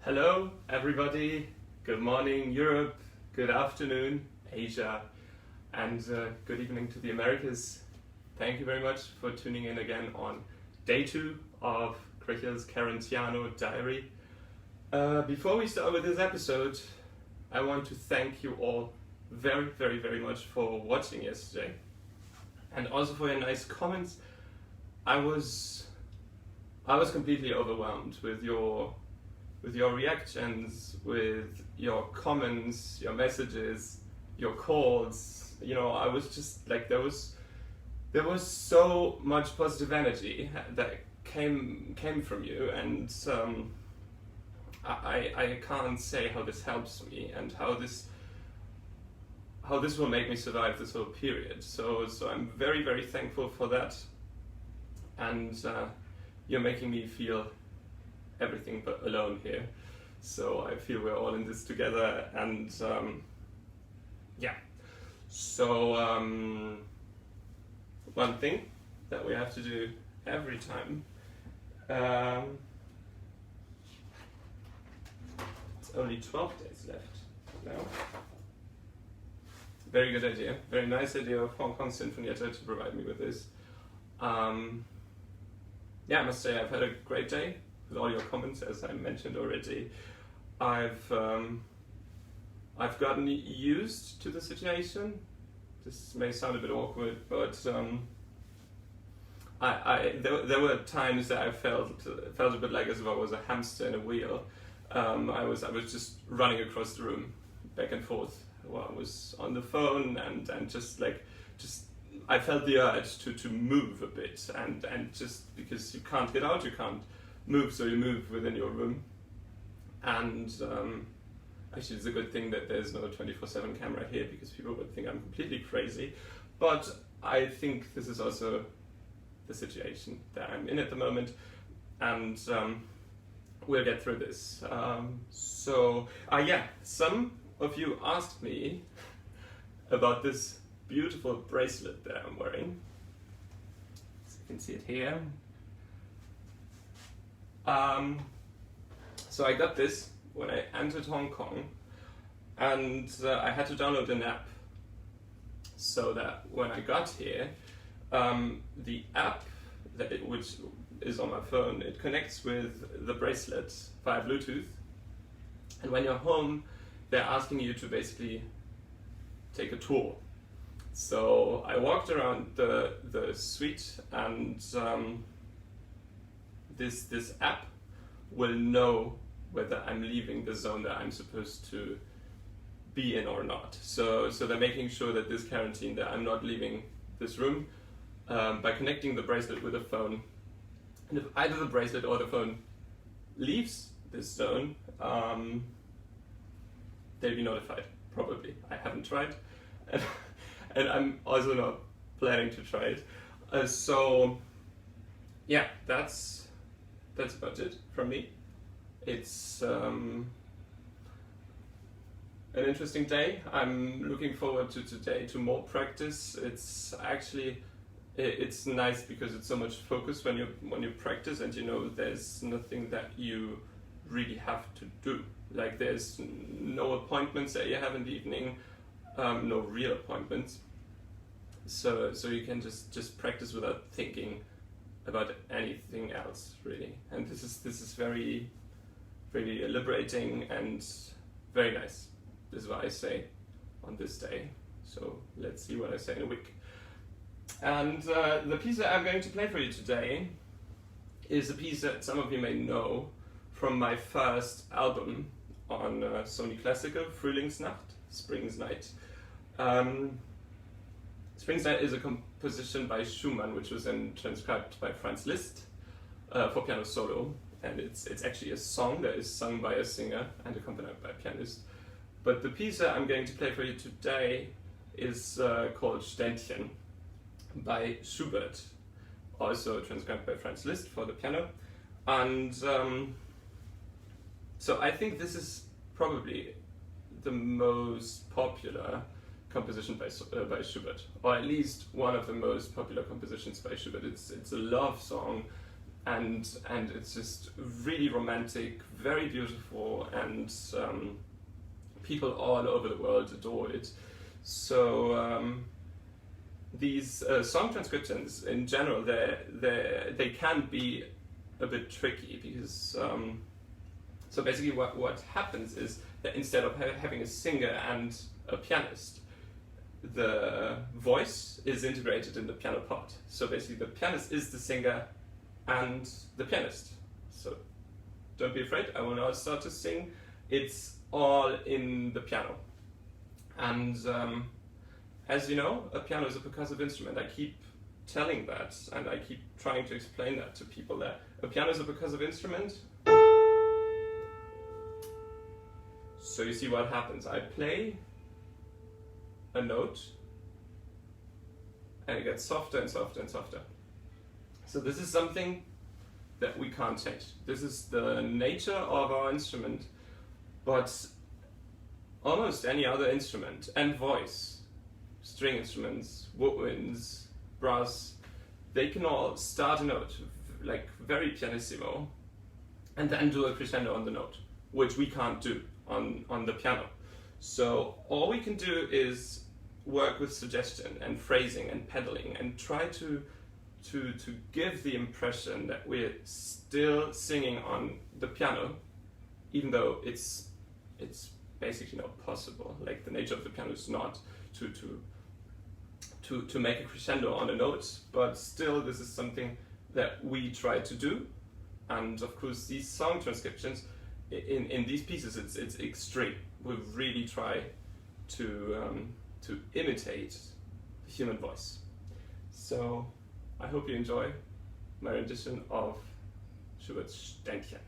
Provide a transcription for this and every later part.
Hello, everybody. Good morning, Europe. Good afternoon, Asia. And good evening to the Americas. Thank you very much for tuning in again on day 2 of Krichel's Quarantiano diary. Before we start with this episode, I want to thank you all very, very, very much for watching yesterday. And also for your nice comments. I was completely overwhelmed with your reactions, with your comments, your messages, your calls. You know, I was just like, there was so much positive energy that came from you, and I can't say how this helps me and how this will make me survive this whole period. So I'm very, very thankful for that, and you're making me feel everything but alone here. So I feel we're all in this together, and yeah. So one thing that we have to do every time, it's only 12 days left now. Very good idea, very nice idea of Kong Sinfonietta to provide me with this. Yeah, I must say I've had a great day with all your comments, as I mentioned already. I've gotten used to the situation. This may sound a bit awkward, but there were times that I felt a bit like as if I was a hamster in a wheel. I was just running across the room, back and forth, while I was on the phone, and I felt the urge to move a bit, and just because you can't get out, you can't move, so you move within your room. And actually, it's a good thing that there's no 24/7 camera here, because people would think I'm completely crazy. But I think this is also the situation that I'm in at the moment, and we'll get through this. Yeah, some of you asked me about this beautiful bracelet that I'm wearing. So you can see it here. So I got this when I entered Hong Kong, and I had to download an app so that when I got here, the app which is on my phone, it connects with the bracelet via Bluetooth, and when you're home, they're asking you to basically take a tour. So I walked around the suite, and this app will know whether I'm leaving the zone that I'm supposed to be in or not. So they're making sure that this quarantine, that I'm not leaving this room, by connecting the bracelet with the phone. And if either the bracelet or the phone leaves this zone, they'll be notified, probably. I haven't tried, and I'm also not planning to try it. Yeah, that's about it from me. It's an interesting day. I'm looking forward to today, to more practice. It's nice because it's so much focus when you practice, and you know there's nothing that you really have to do. Like, there's no appointments that you have in the evening, no real appointments. So you can just practice without thinking about anything else, really. And this is very, very liberating and very nice. This is what I say on this day. So let's see what I say in a week. And the piece that I'm going to play for you today is a piece that some of you may know from my first album on Sony Classical, Frühlingsnacht, Spring's Night. Spring's Night is a composition by Schumann, which was then transcribed by Franz Liszt for piano solo, and it's actually a song that is sung by a singer and accompanied by a pianist. But the piece that I'm going to play for you today is called Ständchen by Schubert, also transcribed by Franz Liszt for the piano. And so I think this is probably the most popular composition by Schubert, or at least one of the most popular compositions by Schubert. It's a love song and it's just really romantic, very beautiful, and people all over the world adore it. So these song transcriptions in general, they can be a bit tricky because so basically what happens is that instead of having a singer and a pianist, the voice is integrated in the piano part. So basically the pianist is the singer and the pianist. So don't be afraid, I will now start to sing. It's all in the piano. And as you know, a piano is a percussive instrument. I keep telling that, and I keep trying to explain that to people, that a piano is a percussive instrument. So you see what happens. I play a note, and it gets softer and softer and softer. So this is something that we can't change. This is the nature of our instrument, but almost any other instrument, and voice, string instruments, woodwinds, brass, they can all start a note, like very pianissimo, and then do a crescendo on the note, which we can't do on the piano. So all we can do is work with suggestion and phrasing and pedaling and try to give the impression that we're still singing on the piano, even though it's basically not possible. Like, the nature of the piano is not to make a crescendo on a note, but still this is something that we try to do. And of course these song transcriptions in these pieces, it's extreme. We really try to imitate the human voice. So I hope you enjoy my rendition of Schubert's Ständchen.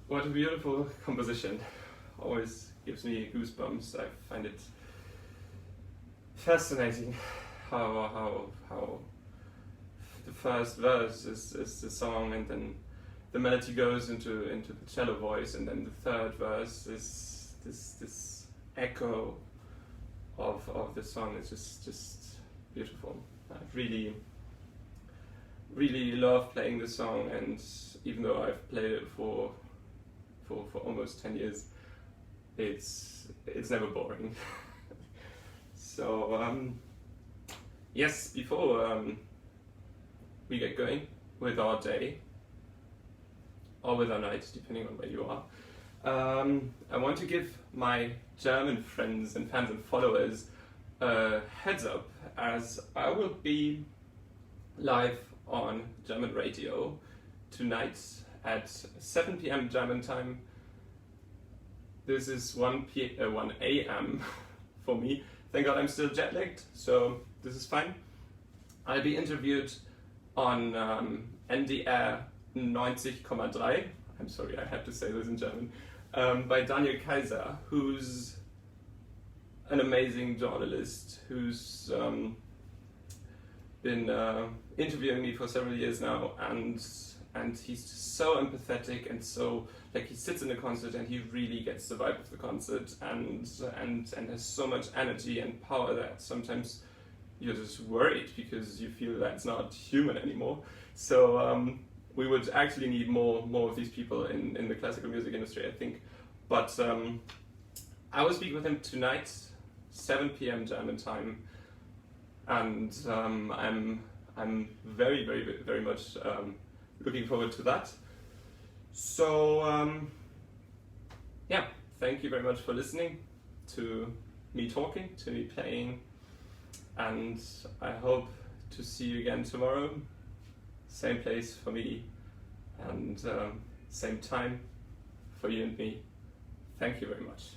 What a beautiful composition. Always gives me goosebumps. I find it fascinating how the first verse is the song, and then the melody goes into the cello voice, and then the third verse is this echo of the song. It's just beautiful. I really love playing the song, and even though I've played it for almost 10 years, it's never boring. So yes, before we get going with our day, or with our night, depending on where you are, I want to give my German friends and fans and followers a heads up, as I will be live on German radio tonight at 7 p.m. German time. This is 1 a.m. for me. Thank God I'm still jet lagged, so this is fine. I'll be interviewed on NDR 90,3. I'm sorry, I had to say this in German. By Daniel Kaiser, who's an amazing journalist who's been interviewing me for several years now, and he's so empathetic, and so, like, he sits in a concert and he really gets the vibe of the concert, and has so much energy and power that sometimes you're just worried because you feel that's not human anymore. So we would actually need more of these people in the classical music industry, I think. But I will speak with him tonight, 7 p.m. German time, and I'm very much looking forward to that. So yeah, thank you very much for listening to me talking, to me playing, and I hope to see you again tomorrow. Same place for me, and same time for you and me. Thank you very much.